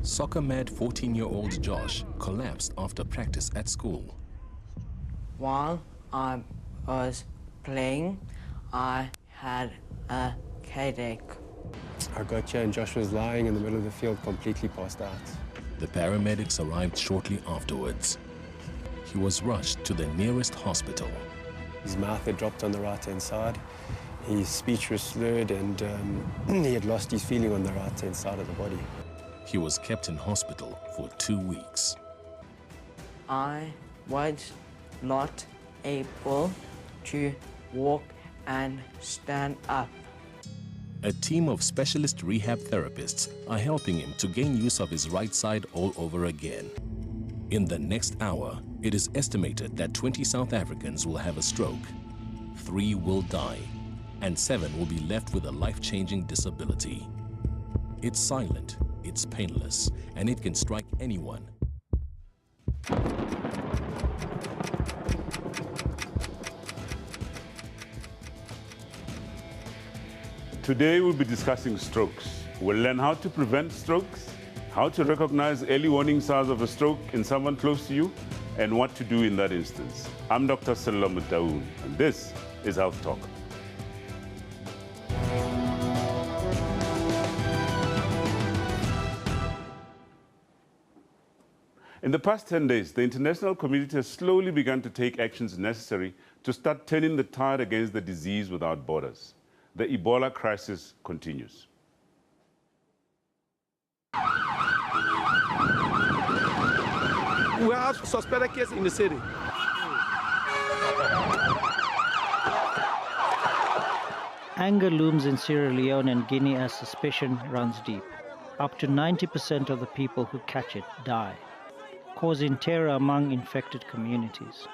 Soccer-mad 14-year-old Josh collapsed after practice at school. While I was playing, I had a headache. I got here and Josh was lying in the middle of the field, completely passed out. The paramedics arrived shortly afterwards. He was rushed to the nearest hospital. His mouth had dropped on the right-hand side. His speech was slurred and he had lost his feeling on the right-hand side of the body. He was kept in hospital for 2 weeks. I was not able to walk and stand up. A team of specialist rehab therapists are helping him to gain use of his right side all over again. In the next hour, it is estimated that 20 South Africans will have a stroke, 3 will die, and 7 will be left with a life-changing disability. It's silent, it's painless, and it can strike anyone. Today we'll be discussing strokes. We'll learn how to prevent strokes, how to recognize early warning signs of a stroke in someone close to you, and what to do in that instance. I'm Dr. Sello Mutaun, and this is Health Talk. In the past 10 days, the international community has slowly begun to take actions necessary to start turning the tide against the disease without borders. The Ebola crisis continues. We have suspected cases in the city. Anger looms in Sierra Leone and Guinea as suspicion runs deep. Up to 90% of the people who catch it die, causing terror among infected communities.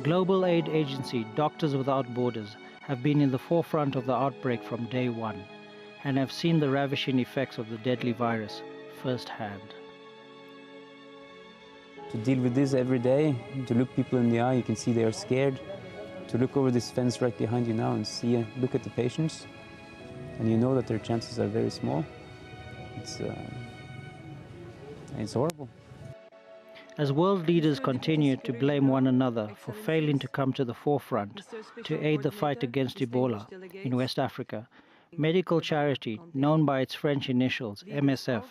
Global aid agency Doctors Without Borders have been in the forefront of the outbreak from day one and have seen the ravishing effects of the deadly virus firsthand. To deal with this every day, to look people in the eye, you can see they are scared. To look over this fence right behind you now and see, look at the patients, and you know that their chances are very small. It's horrible. As world leaders continue to blame one another for failing to come to the forefront to aid the fight against Ebola in West Africa, medical charity, known by its French initials, MSF,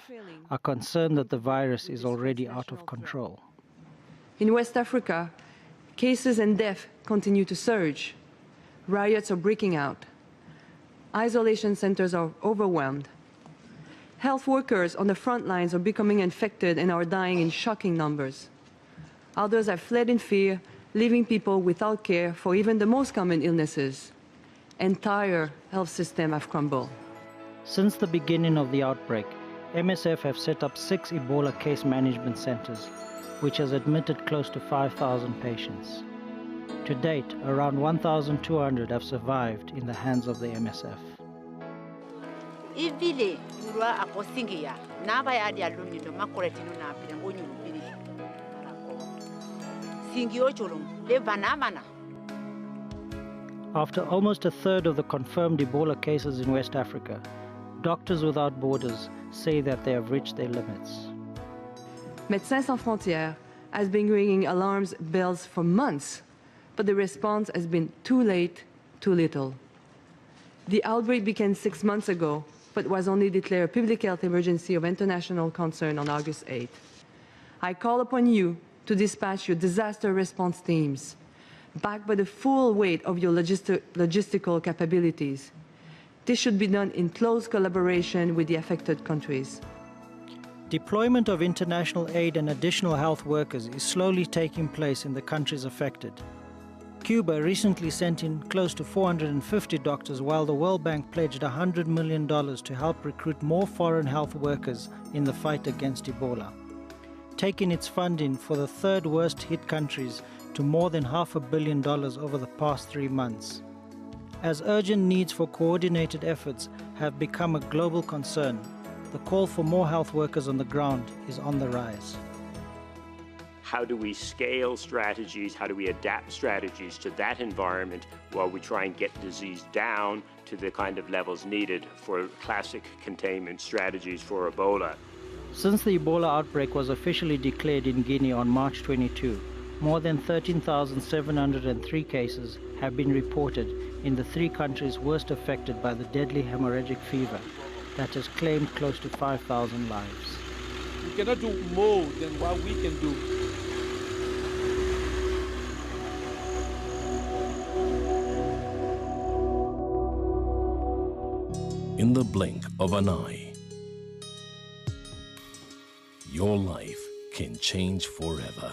are concerned that the virus is already out of control. In West Africa, cases and deaths continue to surge. Riots are breaking out. Isolation centers are overwhelmed. Health workers on the front lines are becoming infected and are dying in shocking numbers. Others have fled in fear, leaving people without care for even the most common illnesses. Entire health systems have crumbled. Since the beginning of the outbreak, MSF have set up 6 Ebola case management centers, which has admitted close to 5,000 patients. To date, around 1,200 have survived in the hands of the MSF. After almost a third of the confirmed Ebola cases in West Africa, Doctors Without Borders say that they have reached their limits. Médecins Sans Frontières has been ringing alarm bells for months, but the response has been too late, too little. The outbreak began 6 months ago, but was only declared a public health emergency of international concern on August 8. I call upon you to dispatch your disaster response teams, backed by the full weight of your logistical capabilities. This should be done in close collaboration with the affected countries. Deployment of international aid and additional health workers is slowly taking place in the countries affected. Cuba recently sent in close to 450 doctors, while the World Bank pledged $100 million to help recruit more foreign health workers in the fight against Ebola, taking its funding for the 3rd worst hit countries to more than $500 million over the past 3 months. As urgent needs for coordinated efforts have become a global concern, the call for more health workers on the ground is on the rise. how do we scale strategies, how do we adapt strategies to that environment while we try and get disease down to the kind of levels needed for classic containment strategies for Ebola. Since the Ebola outbreak was officially declared in Guinea on March 22, more than 13,703 cases have been reported in the 3 countries worst affected by the deadly hemorrhagic fever that has claimed close to 5,000 lives. We cannot do more than what we can do. In the blink of an eye, your life can change forever.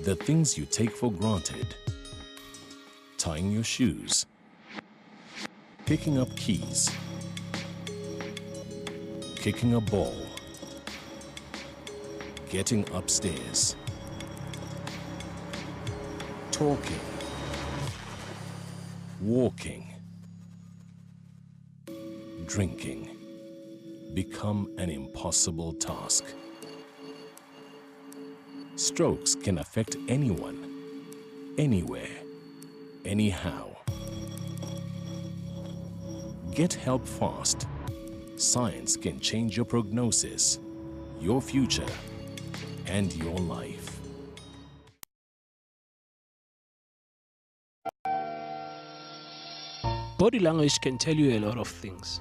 The things you take for granted, tying your shoes, picking up keys, kicking a ball, getting upstairs, talking, walking, drinking, become an impossible task. Strokes can affect anyone, anywhere, anyhow. Get help fast. Science can change your prognosis, your future, and your life. Body language can tell you a lot of things.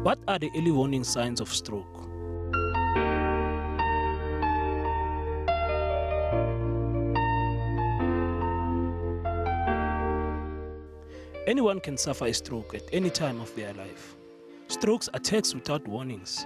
What are the early warning signs of stroke? Anyone can suffer a stroke at any time of their life. Strokes attacks without warnings.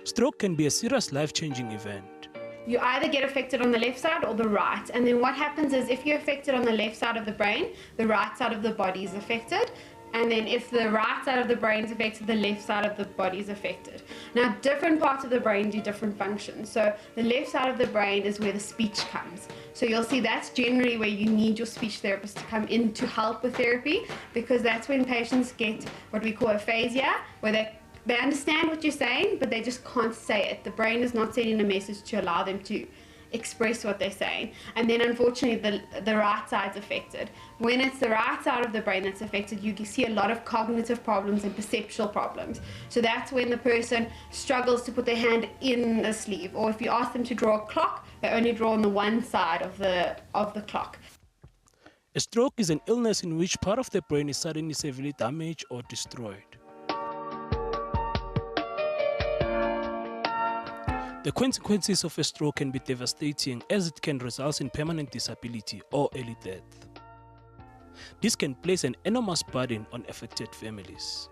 Stroke can be a serious life-changing event. You either get affected on the left side or the right, and then what happens is if you're affected on the left side of the brain, the right side of the body is affected. And then if the right side of the brain is affected, the left side of the body is affected. Now, different parts of the brain do different functions. So the left side of the brain is where the speech comes. So you'll see that's generally where you need your speech therapist to come in to help with therapy, because that's when patients get what we call aphasia, where they understand what you're saying, but they just can't say it. The brain is not sending a message to allow them to express what they're saying. And then unfortunately the right side's affected. When it's the right side of the brain that's affected, you see a lot of cognitive problems and perceptual problems. So that's when the person struggles to put their hand in the sleeve, or if you ask them to draw a clock, they only draw on the one side of the clock. A stroke is an illness in which part of the brain is suddenly severely damaged or destroyed. The consequences of a stroke can be devastating, as it can result in permanent disability or early death. This can place an enormous burden on affected families.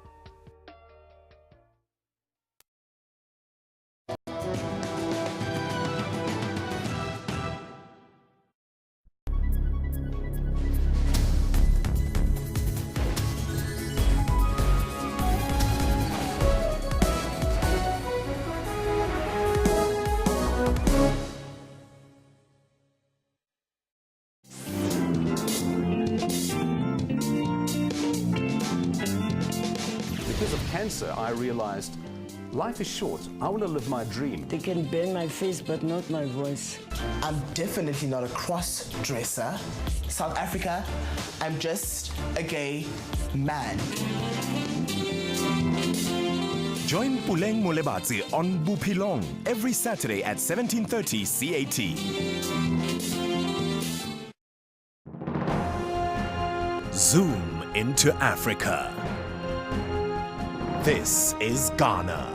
Because of cancer, I realized life is short. I want to live my dream. They can bend my face, but not my voice. I'm definitely not a cross-dresser. South Africa, I'm just a gay man. Join Puleng Molebatsi on Bupilong every Saturday at 17:30 CAT. Zoom into Africa. This is Ghana.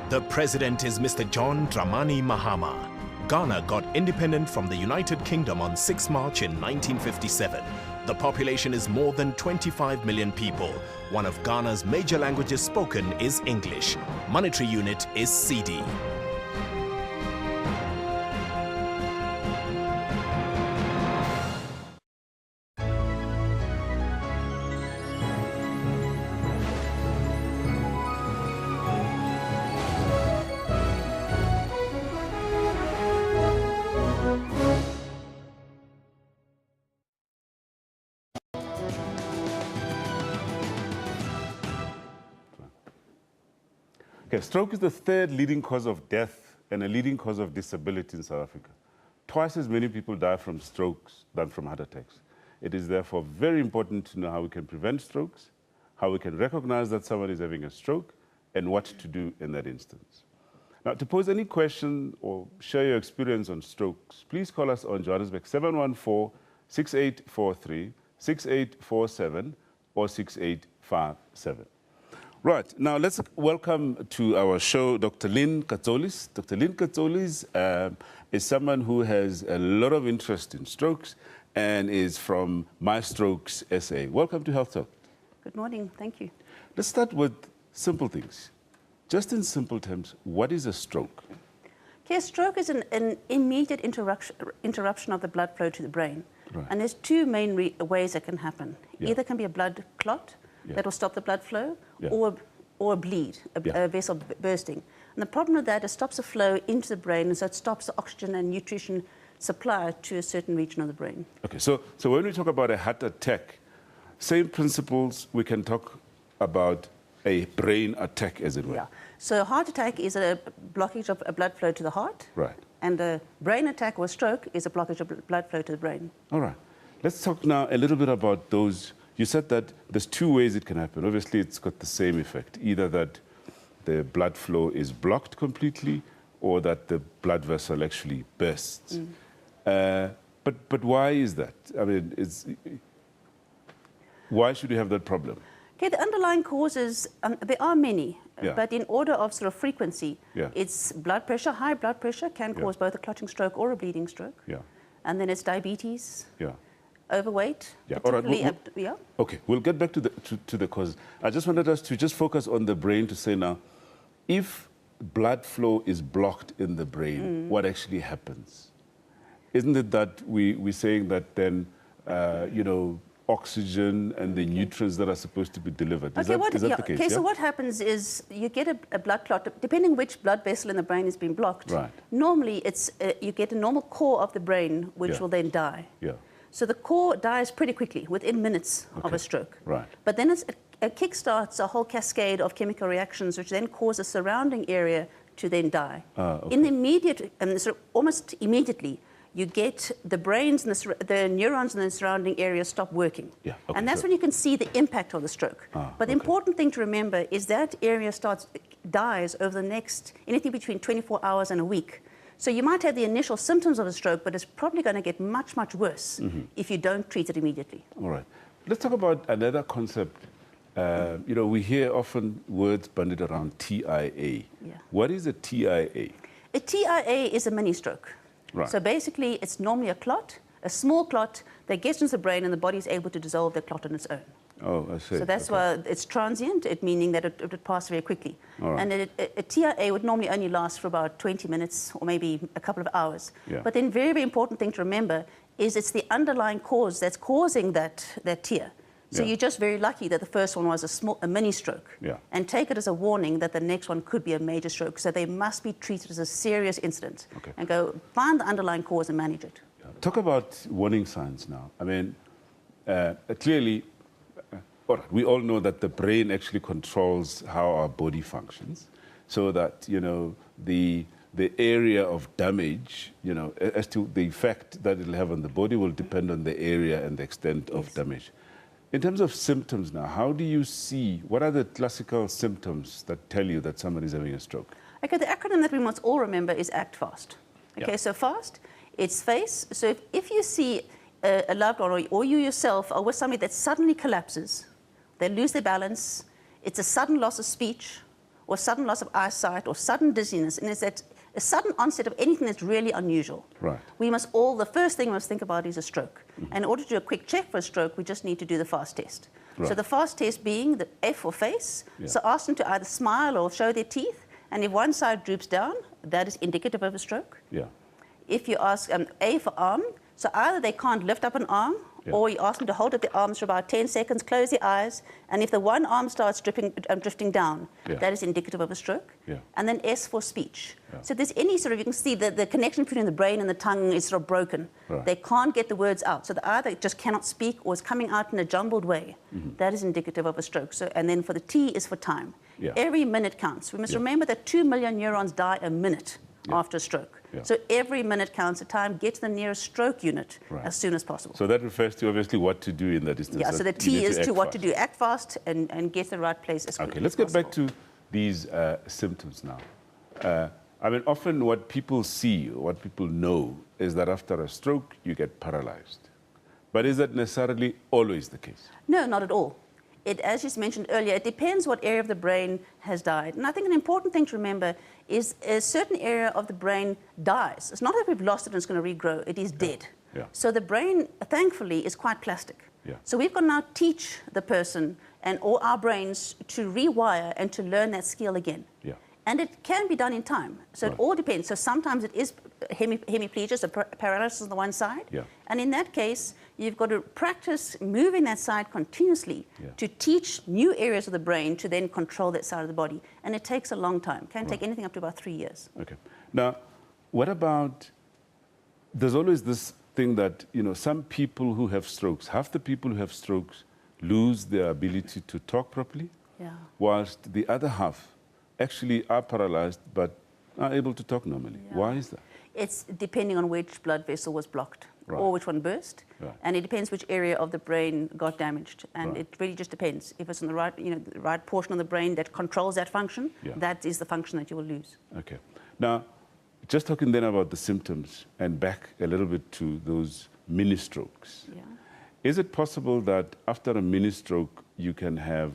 The president is Mr. John Dramani Mahama. Ghana got independent from the United Kingdom on 6 March in 1957. The population is more than 25 million people. One of Ghana's major languages spoken is English. Monetary unit is cedi. Okay, stroke is the third leading cause of death and a leading cause of disability in South Africa. Twice as many people die from strokes than from heart attacks. It is therefore very important to know how we can prevent strokes, how we can recognize that someone is having a stroke, and what to do in that instance. Now, to pose any question or share your experience on strokes, please call us on Johannesburg 714-6843, 6847, or 6857. Right, now let's welcome to our show Dr. Lynn Katsolis. Dr. Lynn Katsolis is someone who has a lot of interest in strokes and is from My Strokes SA. Welcome to Health Talk. Good morning, thank you. Let's start with simple things. Just in simple terms, what is a stroke? Okay, a stroke is an immediate interruption of the blood flow to the brain. Right. And there's two main ways that can happen. Yeah. Either can be a blood clot that will stop the blood flow, Yeah. or a bleed, a vessel bursting. And the problem with that is it stops the flow into the brain, and so it stops the oxygen and nutrition supply to a certain region of the brain. Okay, so when we talk about a heart attack, same principles, we can talk about a brain attack, as it were. Yeah. So a heart attack is a blockage of blood flow to the heart. Right. And a brain attack or stroke is a blockage of blood flow to the brain. All right. Let's talk now a little bit about those. You said that there's two ways it can happen. Obviously, it's got the same effect, either that the blood flow is blocked completely or that the blood vessel actually bursts. But why is that? I mean, why should we have that problem? Okay, the underlying causes, there are many, Yeah. but in order of sort of frequency, Yeah. it's blood pressure. High blood pressure can cause both a clotting stroke or a bleeding stroke. Yeah. And then it's diabetes, Yeah. overweight, Yeah. All right. particularly, Okay, we'll get back to the causes. I just wanted us to just focus on the brain to say now, if blood flow is blocked in the brain, what actually happens? Isn't it that we're saying that then, oxygen and the nutrients that are supposed to be delivered? Is that the case? Okay, so what happens is you get a blood clot, depending which blood vessel in the brain has been blocked. Right. Normally, it's you get a normal core of the brain, which will then die. Yeah. So the core dies pretty quickly, within minutes of a stroke. Right. But then it kickstarts a whole cascade of chemical reactions, which then cause the surrounding area to then die. Okay. In the immediate, almost immediately, you get the brains and the neurons in the surrounding area stop working. Yeah, okay, and that's when you can see the impact of the stroke. But the important thing to remember is that area dies over the next, anything between 24 hours and a week. So you might have the initial symptoms of a stroke, but it's probably going to get much, much worse if you don't treat it immediately. All right. Let's talk about another concept. We hear often words bandied around TIA. Yeah. What is a TIA? A TIA is a mini stroke. Right. So basically, it's normally a clot, a small clot that gets into the brain, and the body is able to dissolve the clot on its own. Oh, I see. So that's why it's transient, meaning that it would pass very quickly. All right. And a TIA would normally only last for about 20 minutes or maybe a couple of hours. Yeah. But then very, very important thing to remember is it's the underlying cause that's causing that TIA. So Yeah. you're just very lucky that the first one was a mini stroke. Yeah. And take it as a warning that the next one could be a major stroke. So they must be treated as a serious incident. Okay. And go find the underlying cause and manage it. Talk about warning signs now. I mean, clearly, we all know that the brain actually controls how our body functions, so that, the area of damage, as to the effect that it'll have on the body will depend on the area and the extent of damage. In terms of symptoms now, how do you see, what are the classical symptoms that tell you that somebody is having a stroke? Okay, the acronym that we must all remember is ACT FAST. Okay, so FAST, it's face. So if you see a loved one or you yourself are with somebody that suddenly collapses, they lose their balance, it's a sudden loss of speech or sudden loss of eyesight or sudden dizziness, and it's that a sudden onset of anything that's really unusual. Right. The first thing we must think about is a stroke. And in order to do a quick check for a stroke, we just need to do the FAST test. Right. So the FAST test being the F for face, Yeah. so ask them to either smile or show their teeth, and if one side droops down, that is indicative of a stroke. Yeah. If you ask A for arm, so either they can't lift up an arm or you ask them to hold up their arms for about 10 seconds, close their eyes, and if the one arm starts drifting down, that is indicative of a stroke. And then S for speech. So if there's any sort of, you can see that the connection between the brain and the tongue is sort of broken. They can't get the words out. So the either just cannot speak or is coming out in a jumbled way. That is indicative of a stroke. So, and then for the T is for time. Every minute counts. We must remember that 2 million neurons die a minute after a stroke. So every minute counts. The time, get to the nearest stroke unit as soon as possible. So that refers to obviously what to do in that instance. Yeah, so the T is to what to do. Act fast and get to the right place as quickly Okay, let's get back to these symptoms now. I mean, often what people see, what people know, is that after a stroke, you get paralyzed. But is that necessarily always the case? No, not at all. As you mentioned earlier, it depends what area of the brain has died. And I think an important thing to remember is a certain area of the brain dies. It's not that we've lost it and it's going to regrow. It is dead. So the brain, thankfully, is quite plastic. So we've got to now teach the person and all our brains to rewire and to learn that skill again. And it can be done in time. So it all depends. So sometimes it is hemiplegia, so paralysis on the one side. And in that case, you've got to practice moving that side continuously to teach new areas of the brain to then control that side of the body. And it takes a long time. It can take anything up to about 3 years. Okay. Now, what about, there's always this thing that, you know, some people who have strokes, half the people who have strokes lose their ability to talk properly, whilst the other half actually are paralyzed but are able to talk normally. Why is that? It's depending on which blood vessel was blocked or which one burst. And it depends which area of the brain got damaged. And it really just depends. If it's in the right, the right portion of the brain that controls that function, that is the function that you will lose. Okay. Now, just talking then about the symptoms and back a little bit to those mini strokes. Is it possible that after a mini stroke you can have,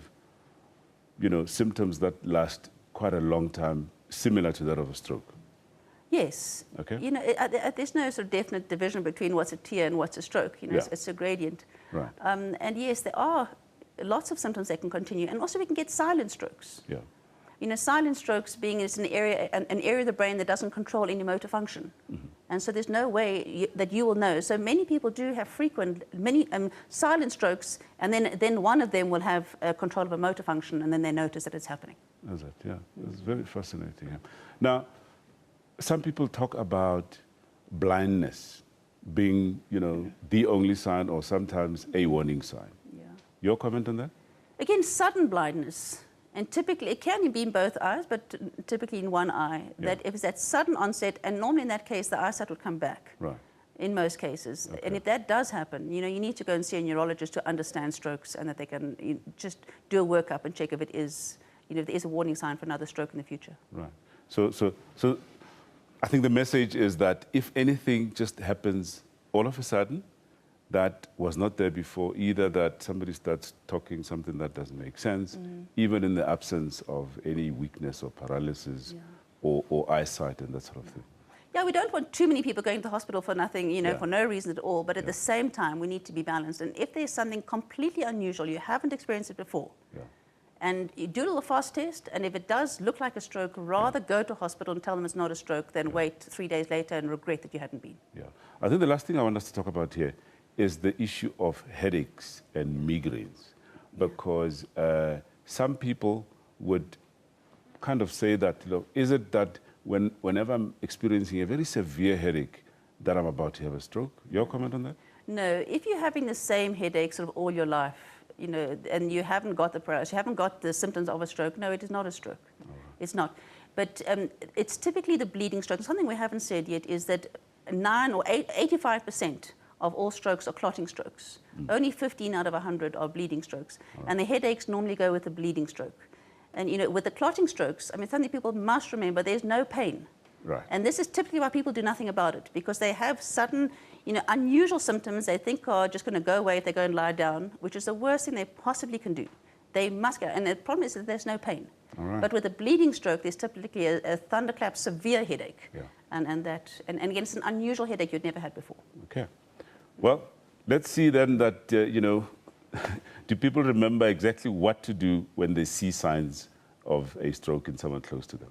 symptoms that last quite a long time, similar to that of a stroke? Yes. Okay. There's no sort of definite division between what's a tear and what's a stroke. It's a gradient. Right. And yes, there are lots of symptoms that can continue. And also we can get silent strokes. Silent strokes being is an area of the brain that doesn't control any motor function. And so there's no way that you will know. So many people do have many silent strokes, and then one of them will have control of a motor function, and then they notice that it's happening. Is it? Yeah. It's very fascinating. Yeah. Now, some people talk about blindness being, the only sign or sometimes a warning sign. Your comment on that? Again, sudden blindness. And typically, it can be in both eyes, but typically in one eye. That if it's that sudden onset, and normally in that case, the eyesight would come back. In most cases. Okay. And if that does happen, you need to go and see a neurologist to understand strokes, and that they can just do a workup and check if it is, if there is a warning sign for another stroke in the future. Right. So I think the message is that if anything just happens all of a sudden, that was not there before, either that somebody starts talking something that doesn't make sense, even in the absence of any weakness or paralysis or eyesight and that sort of thing. Yeah, we don't want too many people going to the hospital for nothing, for no reason at all, but at the same time, we need to be balanced. And if there's something completely unusual, you haven't experienced it before, and you do a little fast test, and if it does look like a stroke, rather go to hospital and tell them it's not a stroke than wait 3 days later and regret that you hadn't been. I think the last thing I want us to talk about here is the issue of headaches and migraines, because some people would kind of say that, is it that whenever I'm experiencing a very severe headache that I'm about to have a stroke? Your comment on that? No, if you're having the same headache sort of all your life, and you haven't got the paralysis, you haven't got the symptoms of a stroke, no, it is not a stroke. It's not. But it's typically the bleeding stroke. Something we haven't said yet is that 85% of all strokes are clotting strokes. Only 15 out of 100 are bleeding strokes. And the headaches normally go with the bleeding stroke. And with the clotting strokes, something people must remember, there's no pain. And this is typically why people do nothing about it, because they have sudden, unusual symptoms they think are just going to go away if they go and lie down, which is the worst thing they possibly can do. They must go. And the problem is that there's no pain. But with a bleeding stroke, there's typically a thunderclap, severe headache. And again, it's an unusual headache you'd never had before. Okay. Well, let's see then that, do people remember exactly what to do when they see signs of a stroke in someone close to them?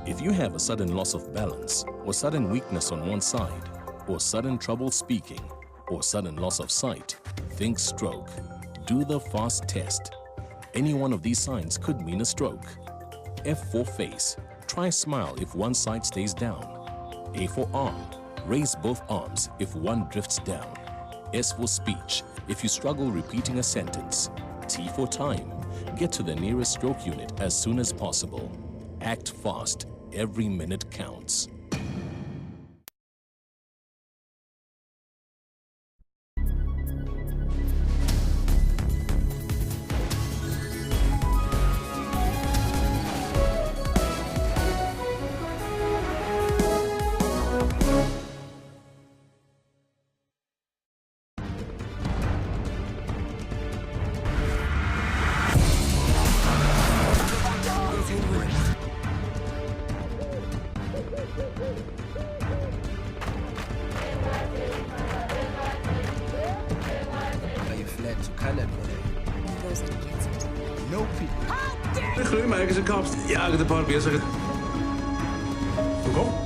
If you have a sudden loss of balance or sudden weakness on one side, or sudden trouble speaking, or sudden loss of sight, think stroke. Do the FAST test. Any one of these signs could mean a stroke. F for face. Try smile if one side stays down. A for arm. Raise both arms if one drifts down. S for speech. If you struggle repeating a sentence. T for time. Get to the nearest stroke unit as soon as possible. Act fast. Every minute counts. Je fled to Canada. Those idiots. No people. De groeimerk is een kapst. Ja, de park is er. Kom.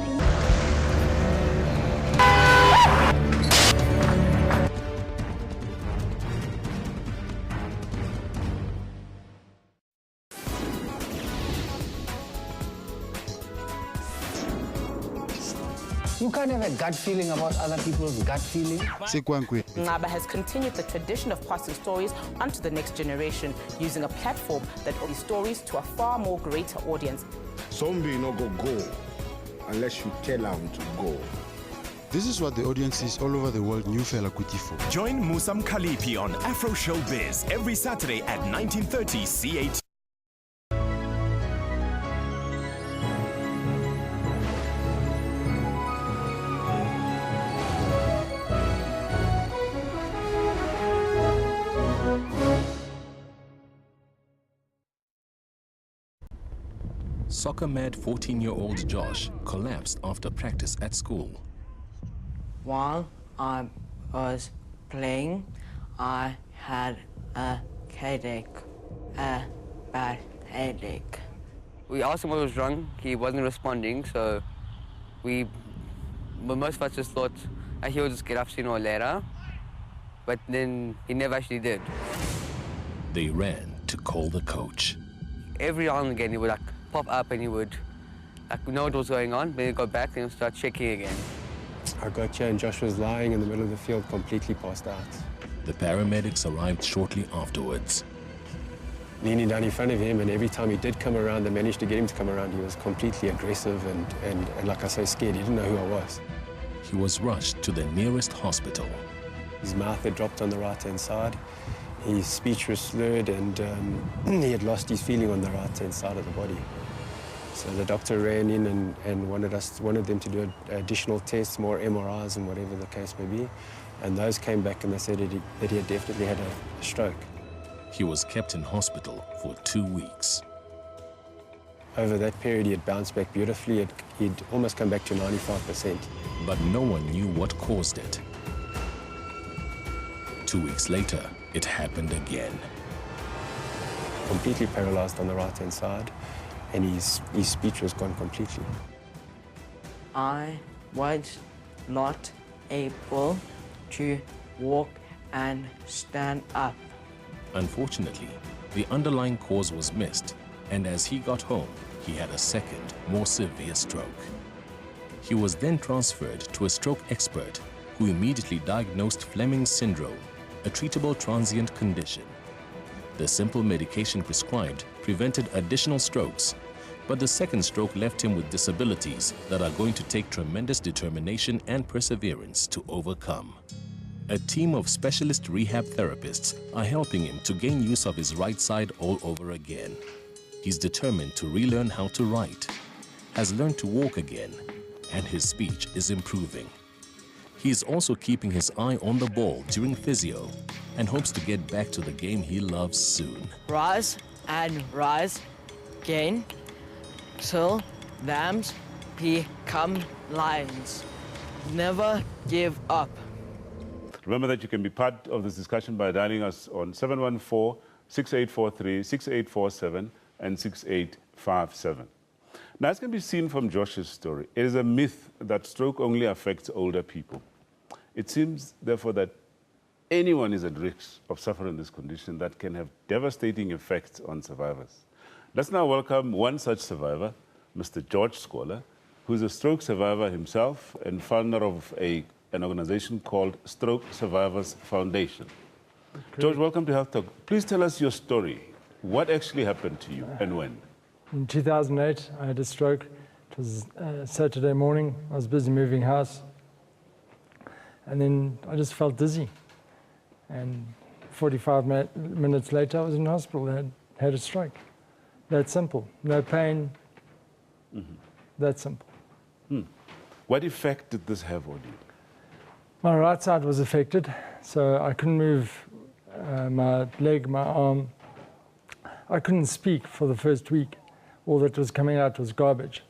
You can't have a gut feeling about other people's gut feeling. Ngaba has continued the tradition of passing stories onto the next generation using a platform that offers stories to a far more greater audience. Zombie no go unless you tell them to go. This is what the audiences all over the world knew Fela Kuti for. Join Musam Khalipi on Afro Showbiz every Saturday at 19:30 CAT. Soccer-mad 14-year-old Josh collapsed after practice at school. While I was playing, I had a headache, a bad headache. We asked him what was wrong. He wasn't responding, so most of us just thought he would just get up sooner or later, but then he never actually did. They ran to call the coach. Every now and again, he would pop up and he would know what was going on, then he'd go back and he'd start checking again. I got here and Josh was lying in the middle of the field, completely passed out. The paramedics arrived shortly afterwards. Leaning down in front of him, and every time he did come around, they managed to get him to come around, he was completely aggressive and like I say, scared. He didn't know who I was. He was rushed to the nearest hospital. His mouth had dropped on the right-hand side. His speech was slurred, and he had lost his feeling on the right-hand side of the body. So the doctor ran in and wanted them to do additional tests, more MRIs and whatever the case may be. And those came back and they said that he had definitely had a stroke. He was kept in hospital for 2 weeks. Over that period, he had bounced back beautifully. He'd almost come back to 95%. But no one knew what caused it. 2 weeks later, it happened again. Completely paralyzed on the right-hand side, and his speech was gone completely. I was not able to walk and stand up. Unfortunately, the underlying cause was missed, and as he got home, he had a second, more severe stroke. He was then transferred to a stroke expert who immediately diagnosed Fleming's syndrome, a treatable transient condition. The simple medication prescribed prevented additional strokes, but the second stroke left him with disabilities that are going to take tremendous determination and perseverance to overcome. A team of specialist rehab therapists are helping him to gain use of his right side all over again. He's determined to relearn how to write, has learned to walk again, and his speech is improving. He is also keeping his eye on the ball during physio and hopes to get back to the game he loves soon. Rise and rise again till lambs become lions. Never give up. Remember that you can be part of this discussion by dialing us on 714-6843, 6847 and 6857. Now, as can be seen from Josh's story, it is a myth that stroke only affects older people. It seems, therefore, that anyone is at risk of suffering this condition that can have devastating effects on survivors. Let's now welcome one such survivor, Mr. George Scholar, who's a stroke survivor himself and founder of an organization called Stroke Survivors Foundation. Okay. George, welcome to Health Talk. Please tell us your story. What actually happened to you and when? In 2008, I had a stroke. It was Saturday morning. I was busy moving house. And then I just felt dizzy. And 45 minutes later, I was in hospital. I had a stroke. That simple. No pain. That simple. What effect did this have on you? My right side was affected, so I couldn't move my leg, my arm. I couldn't speak for the first week. All that was coming out was garbage.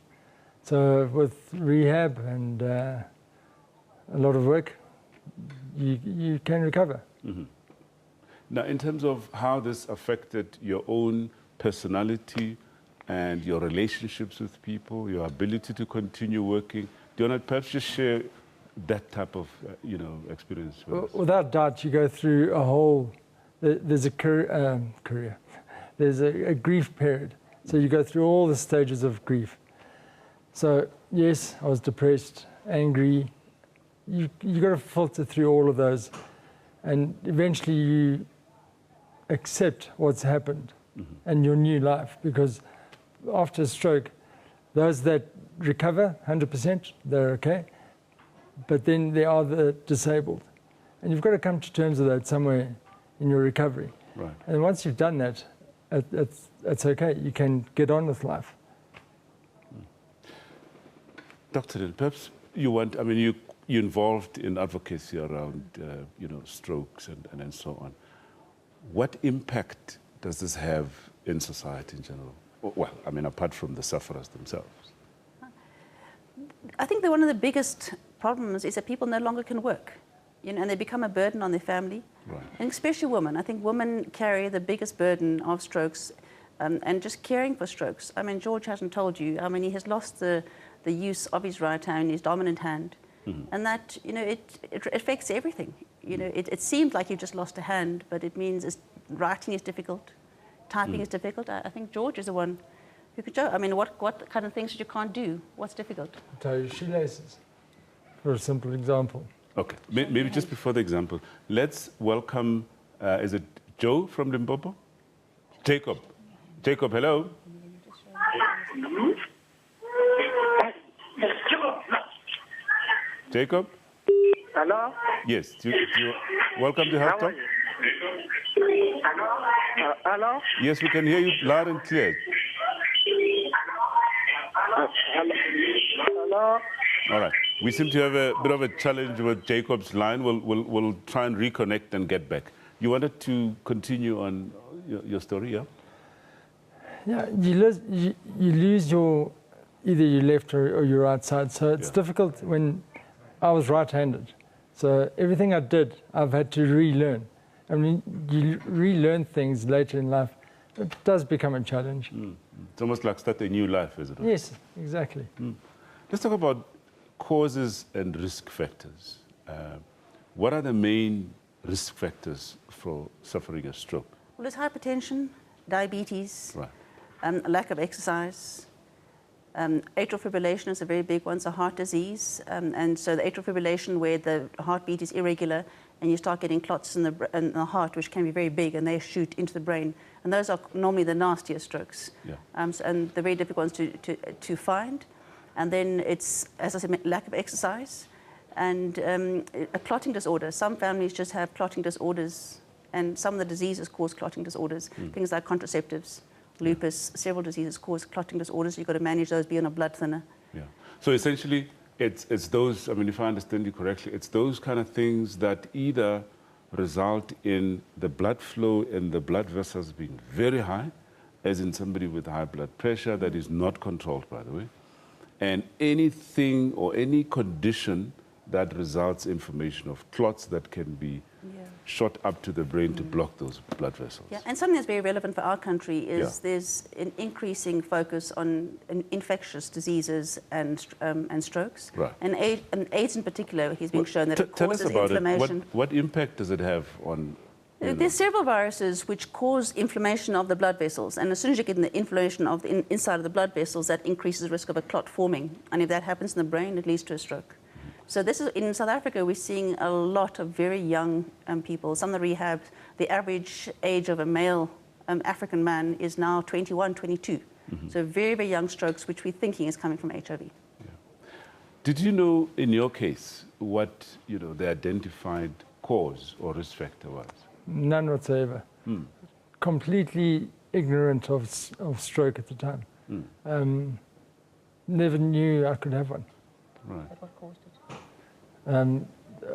So with rehab and a lot of work, you can recover. Now, in terms of how this affected your own personality and your relationships with people, your ability to continue working, do you want to perhaps just share that type of experience with us? Without doubt, you go through a whole, there's a career. There's a grief period. So you go through all the stages of grief. So yes, I was depressed, angry. You got to filter through all of those. And eventually you accept what's happened and your new life. Because after a stroke, those that recover 100%, they're okay. But then there are the disabled. And you've got to come to terms with that somewhere in your recovery. Right. And once you've done that, it's okay. You can get on with life. Dr. Perhaps you're involved in advocacy around, strokes and so on. What impact does this have in society in general? Well, apart from the sufferers themselves. I think that one of the biggest problems is that people no longer can work, and they become a burden on their family. Right. And especially women. I think women carry the biggest burden of strokes and just caring for strokes. George hasn't told you, he has lost the use of his right hand, his dominant hand. And that, it affects everything. It seems like you just lost a hand, but it means writing is difficult, typing is difficult. I think George is the one who could show. What kind of things that you can't do? What's difficult? Tie your shoelaces, for a simple example. Okay, maybe just before the example, let's welcome, is it Joe from Limpopo? Jacob. Jacob, hello. Jacob? Hello? Yes, welcome to Health Talk. Hello? Yes, we can hear you loud and clear. Hello? All right. We seem to have a bit of a challenge with Jacob's line. We'll try and reconnect and get back. You wanted to continue on your story, yeah? Yeah, you lose either your left or your right side. So it's difficult when I was right-handed. So everything I did, I've had to relearn. You relearn things later in life. It does become a challenge. It's almost like start a new life, isn't it? Yes, exactly. Let's talk about causes and risk factors. What are the main risk factors for suffering a stroke? Well, there's hypertension, diabetes, right. Lack of exercise. Atrial fibrillation is a very big one, so heart disease. And so the atrial fibrillation where the heartbeat is irregular and you start getting clots in the heart, which can be very big, and they shoot into the brain. And those are normally the nastier strokes. Yeah. And the very difficult ones to find. And then it's, as I said, lack of exercise and a clotting disorder. Some families just have clotting disorders, and some of the diseases cause clotting disorders. Things like contraceptives, lupus, several diseases cause clotting disorders. You've got to manage those, be on a blood thinner. Yeah. So essentially, it's those, if I understand you correctly, it's those kind of things that either result in the blood flow in the blood vessels being very high, as in somebody with high blood pressure that is not controlled, by the way, and anything or any condition that results in formation of clots that can be shot up to the brain to block those blood vessels. Yeah, and something that's very relevant for our country is there's an increasing focus on infectious diseases and strokes. Right. And AIDS in particular, has been shown that it causes inflammation. What impact does it have on... There's several viruses which cause inflammation of the blood vessels, and as soon as you get the inflammation of the inside of the blood vessels, that increases the risk of a clot forming. And if that happens in the brain, it leads to a stroke. So this is, in South Africa, we're seeing a lot of very young people. Some of the rehabs, the average age of a male African man is now 21, 22. So very, very young strokes, which we're thinking is coming from HIV. Yeah. Did you know, in your case, what the identified cause or risk factor was? None whatsoever. Completely ignorant of stroke at the time. Never knew I could have one. Right. What caused it?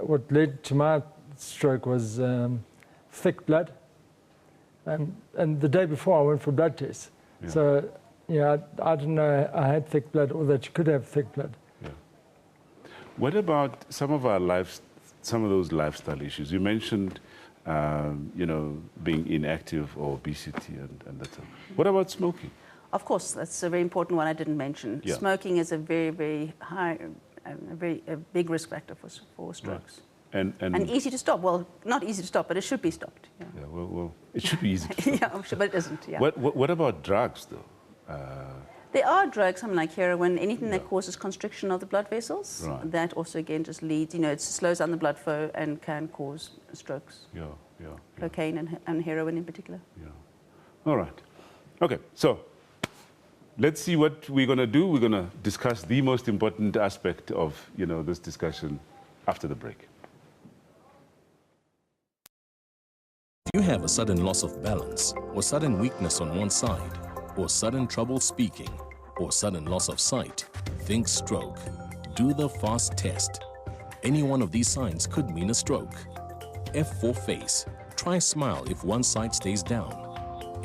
What led to my stroke was thick blood. And the day before I went for blood tests. Yeah. So, I didn't know I had thick blood or that you could have thick blood. Yeah. What about some of those lifestyle issues? You mentioned being inactive or obesity and that stuff. What about smoking? Of course, that's a very important one I didn't mention. Yeah. Smoking is a very, very high, a big risk factor for strokes. Right. And easy to stop. Well, not easy to stop, but it should be stopped. Yeah, well, it should be easy to stop. Yeah, I'm sure, but it isn't. Yeah. What about drugs, though? There are drugs, something like heroin, anything that causes constriction of the blood vessels. Right. That also, again, just leads, it slows down the blood flow and can cause strokes. Yeah. Cocaine and heroin in particular. Yeah. All right. Okay, so let's see what we're going to do. We're going to discuss the most important aspect of, this discussion after the break. If you have a sudden loss of balance, or sudden weakness on one side, or sudden trouble speaking, or sudden loss of sight, think stroke. Do the FAST test. Any one of these signs could mean a stroke. F for face. Try smile if one side stays down.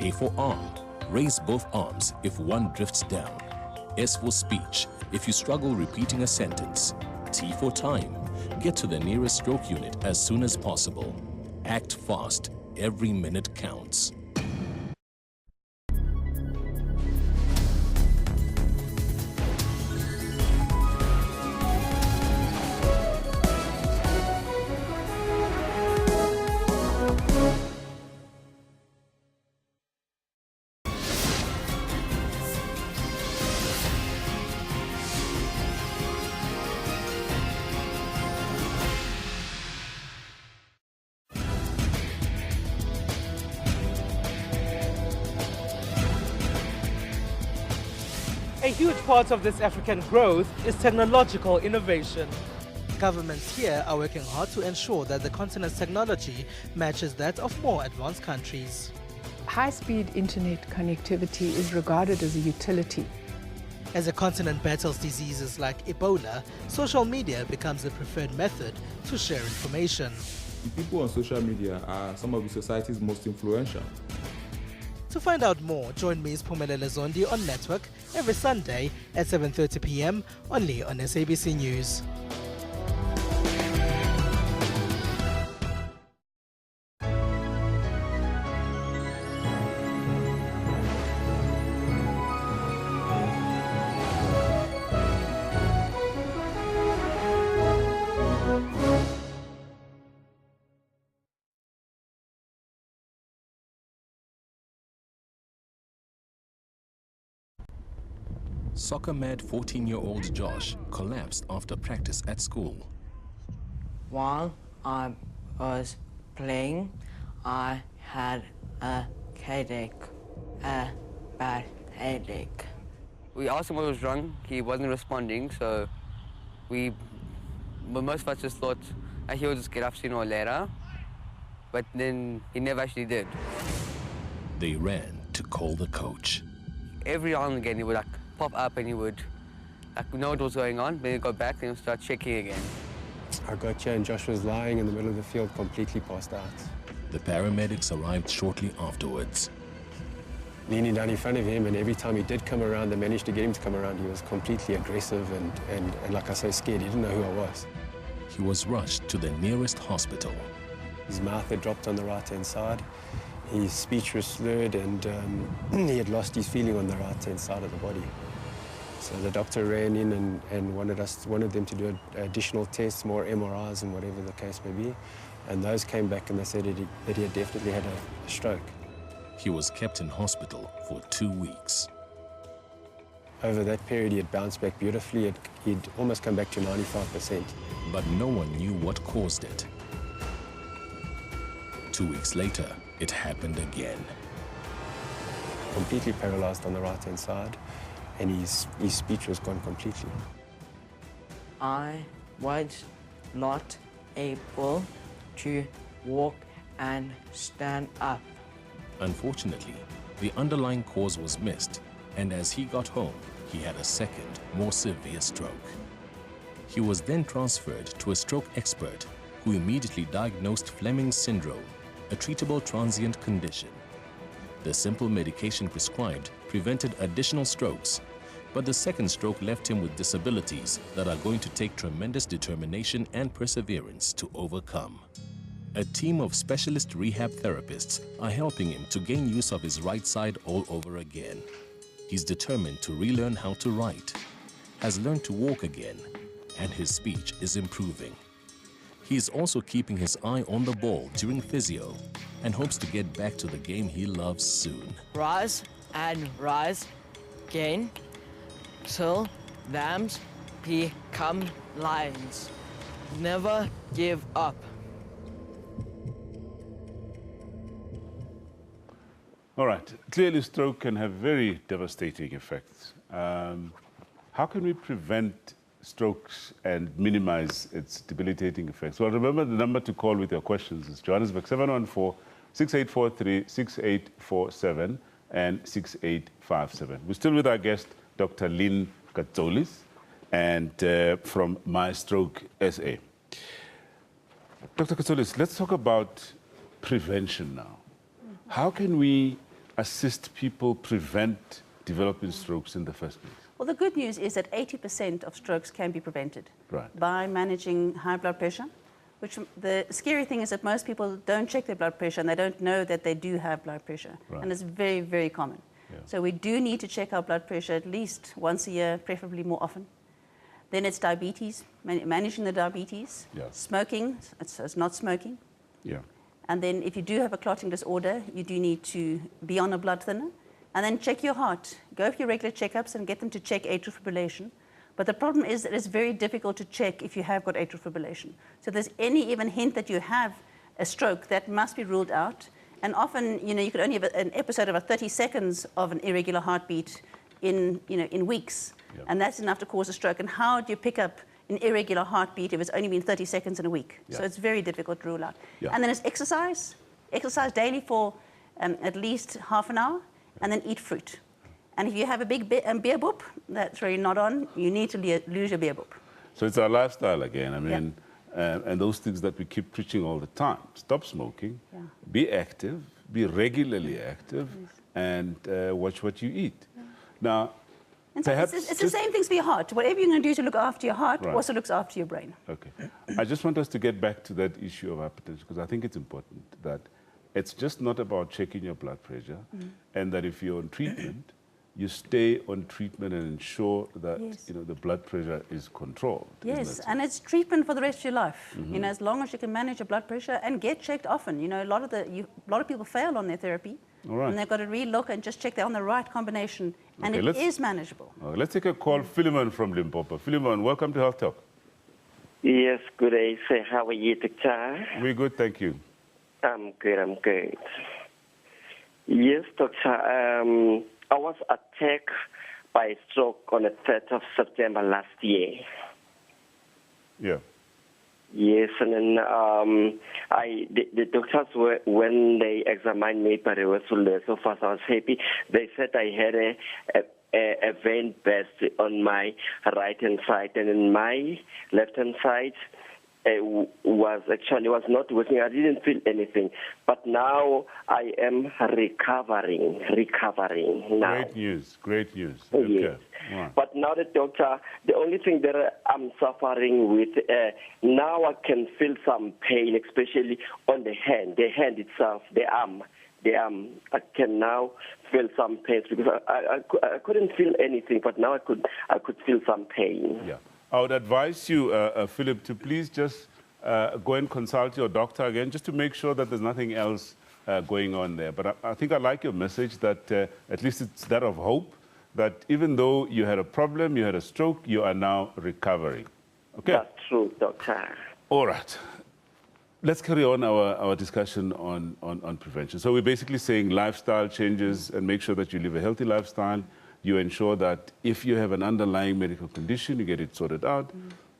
A for arm. Raise both arms if one drifts down. S for speech. If you struggle repeating a sentence. T for time. Get to the nearest stroke unit as soon as possible. Act fast. Every minute counts. A huge part of this African growth is technological innovation. Governments here are working hard to ensure that the continent's technology matches that of more advanced countries. High-speed internet connectivity is regarded as a utility. As the continent battles diseases like Ebola, social media becomes the preferred method to share information. The people on social media are some of the society's most influential. To find out more, join me, Phumelele Zondi, on Network every Sunday at 7:30 p.m. only on SABC News. Soccer-mad 14-year-old Josh collapsed after practice at school. While I was playing, I had a headache, a bad headache. We asked him what was wrong. He wasn't responding, so most of us just thought he would just get up sooner or later, but then he never actually did. They ran to call the coach. Every now and again, he would pop up and he would know what was going on, then he'd go back and he'd start checking again. I got here and Josh was lying in the middle of the field, completely passed out. The paramedics arrived shortly afterwards. Leaning down in front of him, and every time he did come around, they managed to get him to come around, he was completely aggressive and like I say, scared. He didn't know who I was. He was rushed to the nearest hospital. His mouth had dropped on the right-hand side. His speech was slurred, and he had lost his feeling on the right-hand side of the body. So the doctor ran in and wanted them to do additional tests, more MRIs and whatever the case may be. And those came back and they said that he had definitely had a stroke. He was kept in hospital for 2 weeks. Over that period, he had bounced back beautifully. He'd almost come back to 95%. But no one knew what caused it. 2 weeks later, it happened again. Completely paralyzed on the right-hand side, and his speech was gone completely. I was not able to walk and stand up. Unfortunately, the underlying cause was missed, and as he got home, he had a second, more severe stroke. He was then transferred to a stroke expert who immediately diagnosed Fleming's syndrome, a treatable transient condition. The simple medication prescribed prevented additional strokes, but the second stroke left him with disabilities that are going to take tremendous determination and perseverance to overcome. A team of specialist rehab therapists are helping him to gain use of his right side all over again. He's determined to relearn how to write, has learned to walk again, and his speech is improving. He is also keeping his eye on the ball during physio and hopes to get back to the game he loves soon. Rise and rise again till lambs become lions. Never give up. All right. Clearly, stroke can have very devastating effects. How can we prevent strokes and minimize its debilitating effects? Well, remember the number to call with your questions is Johannesburg 714-6843, 6847, and 6857. We're still with our guest, Dr. Lynn Katsolis, and from My Stroke SA. Dr. Katsolis, let's talk about prevention now. How can we assist people prevent developing strokes in the first place? Well, the good news is that 80% of strokes can be prevented by managing high blood pressure, which the scary thing is that most people don't check their blood pressure and they don't know that they do have blood pressure. And it's very, very common. Yeah. So we do need to check our blood pressure at least once a year, preferably more often. Then it's diabetes, managing the diabetes. Yeah. Smoking, it's not smoking. Yeah. And then if you do have a clotting disorder, you do need to be on a blood thinner. And then check your heart. Go for your regular checkups and get them to check atrial fibrillation. But the problem is that it's very difficult to check if you have got atrial fibrillation. So if there's any even hint that you have a stroke, that must be ruled out. And often, you could only have an episode of 30 seconds of an irregular heartbeat in weeks. Yep. And that's enough to cause a stroke. And how do you pick up an irregular heartbeat if it's only been 30 seconds in a week? Yep. So it's very difficult to rule out. Yep. And then it's exercise. Exercise daily for at least half an hour, and then eat fruit. And if you have a big beer boop, that's where you're not on, you need to lose your beer boop. So it's our lifestyle again. I mean, and those things that we keep preaching all the time. Stop smoking, be active, be regularly active, and watch what you eat. Now, and so it's the same things for your heart. Whatever you're going to do to look after your heart also looks after your brain. Okay. I just want us to get back to that issue of hypertension, because I think it's important that it's just not about checking your blood pressure, and that if you're on treatment, you stay on treatment and ensure that the blood pressure is controlled. Yes, and it's treatment for the rest of your life. As long as you can manage your blood pressure and get checked often. A lot of people fail on their therapy, and they've got to re-look and just check they're on the right combination, and it is manageable. Let's take a call. Philemon from Limpopo. Philemon, welcome to Health Talk. Yes, good day, sir. How are you, Doctor? We're good, thank you. I'm good. Yes, Doctor. I was attacked by a stroke on the 3rd of September last year. Yeah. Yes, and then the doctors were, when they examined me, but it was so fast, I was happy. They said I had a vein burst on my right-hand side, and in my left-hand side, was not working. I didn't feel anything, but now I am recovering now. Great news, great news. Yes. Okay. Wow. But now the doctor, the only thing that I'm suffering with, now I can feel some pain, especially on the hand itself, the arm. I can now feel some pain because I couldn't feel anything, but now I could feel some pain. Yeah. I would advise you, Philip, to please just go and consult your doctor again, just to make sure that there's nothing else going on there. But I think I like your message that at least it's that of hope, that even though you had a problem, you had a stroke, you are now recovering. Okay? That's true, doctor. All right. Let's carry on our discussion on prevention. So we're basically saying lifestyle changes and make sure that you live a healthy lifestyle. You ensure that if you have an underlying medical condition, you get it sorted out.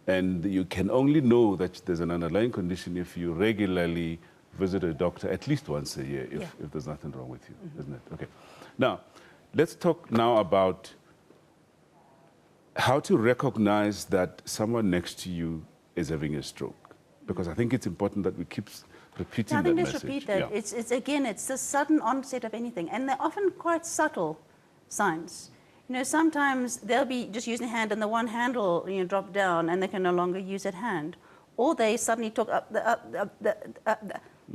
And you can only know that there's an underlying condition if you regularly visit a doctor at least once a year, if there's nothing wrong with you, isn't it? Okay. Now, let's talk now about how to recognize that someone next to you is having a stroke. Because I think it's important that we keep repeating that message. Let's repeat that. Yeah. It's the sudden onset of anything. And they're often quite subtle signs. You know, sometimes they'll be just using a hand and the one hand will drop down and they can no longer use that hand. Or they suddenly talk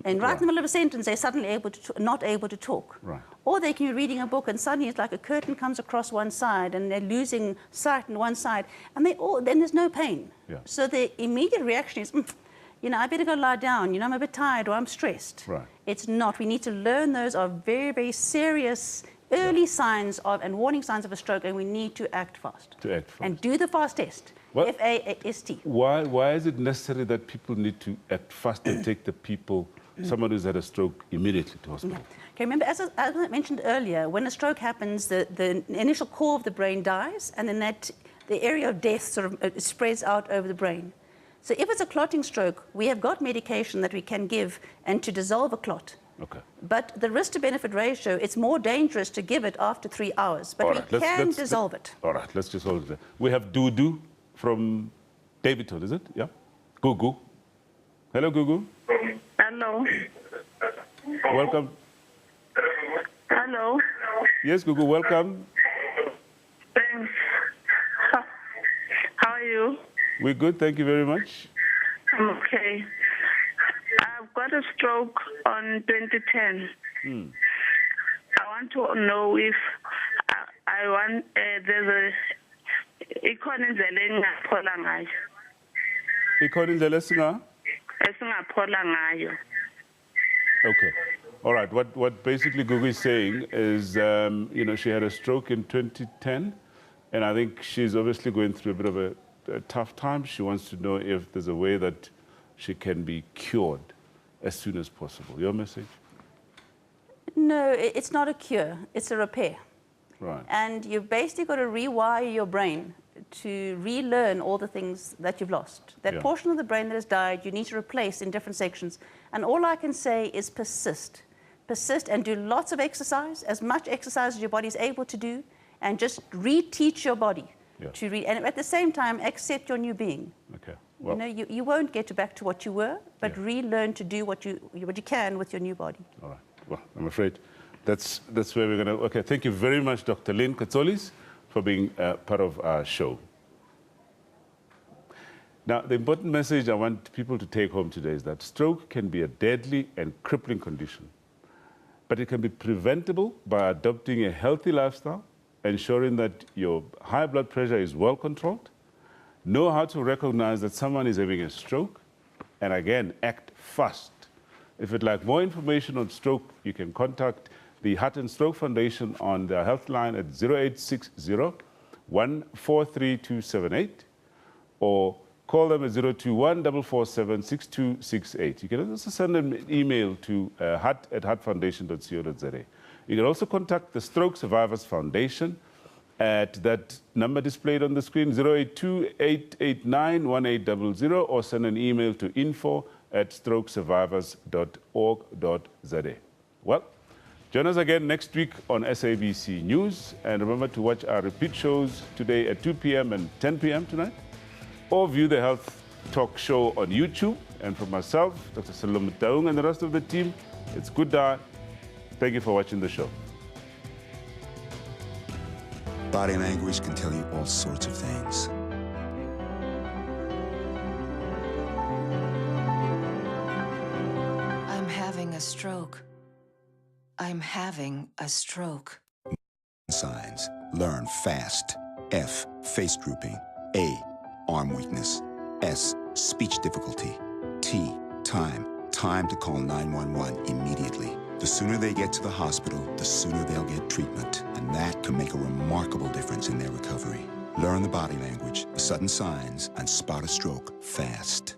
and right in the middle of a sentence, they're suddenly not able to talk. Right. Or they can be reading a book and suddenly it's like a curtain comes across one side and they're losing sight on one side. And then there's no pain. Yeah. So the immediate reaction is, I better go lie down. I'm a bit tired or I'm stressed. Right. It's not. We need to learn those are very, very serious early signs of and warning signs of a stroke, and we need to act fast. And do the FAST test. F-A-S-T. Why is it necessary that people need to act fast and take someone who's had a stroke immediately to hospital? Yeah. Okay, remember, as I mentioned earlier, when a stroke happens, the initial core of the brain dies, and then the area of death sort of spreads out over the brain. So if it's a clotting stroke, we have got medication that we can give and to dissolve a clot. Okay. But the risk to benefit ratio, it's more dangerous to give it after 3 hours. But we can dissolve it. All right, let's dissolve it. We have Dudu from Davidton, is it? Yeah? Gugu. Hello, Gugu. Hello. Welcome. Hello. Yes, Gugu, welcome. Thanks. How are you? We're good, thank you very much. I'm okay. I've got a stroke on 2010. I want to know if there's ikhona indlela engaphola ngayo. Ikhona indlela esingaphola ngayo. Okay. All right. What basically Gugu is saying is, she had a stroke in 2010, and I think she's obviously going through a bit of a tough time. She wants to know if there's a way that she can be cured as soon as possible. Your message? No, it's not a cure. It's a repair. Right. And you've basically got to rewire your brain to relearn all the things that you've lost. That portion of the brain that has died, you need to replace in different sections. And all I can say is persist. Persist and do lots of exercise, as much exercise as your body is able to do, and just reteach your body to and at the same time, accept your new being. Okay. Well, you won't get back to what you were, but relearn to do what you can with your new body. All right. Well, I'm afraid that's where we're going to... Okay, thank you very much, Dr. Lynn Katsolis, for being part of our show. Now, the important message I want people to take home today is that stroke can be a deadly and crippling condition, but it can be preventable by adopting a healthy lifestyle, ensuring that your high blood pressure is well controlled, know how to recognize that someone is having a stroke, and again, act fast. If you'd like more information on stroke, you can contact the Heart and Stroke Foundation on their health line at 0860-143-278 or call them at 021-447-6268. You can also send them an email to heart@heartfoundation.co.za. You can also contact the Stroke Survivors Foundation at that number displayed on the screen, 082-889-1800, or send an email to info@strokesurvivors.org.za. Well, join us again next week on SABC News, and remember to watch our repeat shows today at 2 p.m. and 10 p.m. tonight, or view the health talk show on YouTube. And from myself, Dr. Salome Taung, and the rest of the team, it's good day. Thank you for watching the show. Body language can tell you all sorts of things. I'm having a stroke. I'm having a stroke. Signs. Learn fast. F. Face drooping. A. Arm weakness. S. Speech difficulty. T. Time. Time to call 911 immediately. The sooner they get to the hospital, the sooner they'll get treatment, and that can make a remarkable difference in their recovery. Learn the body language, the sudden signs, and spot a stroke fast.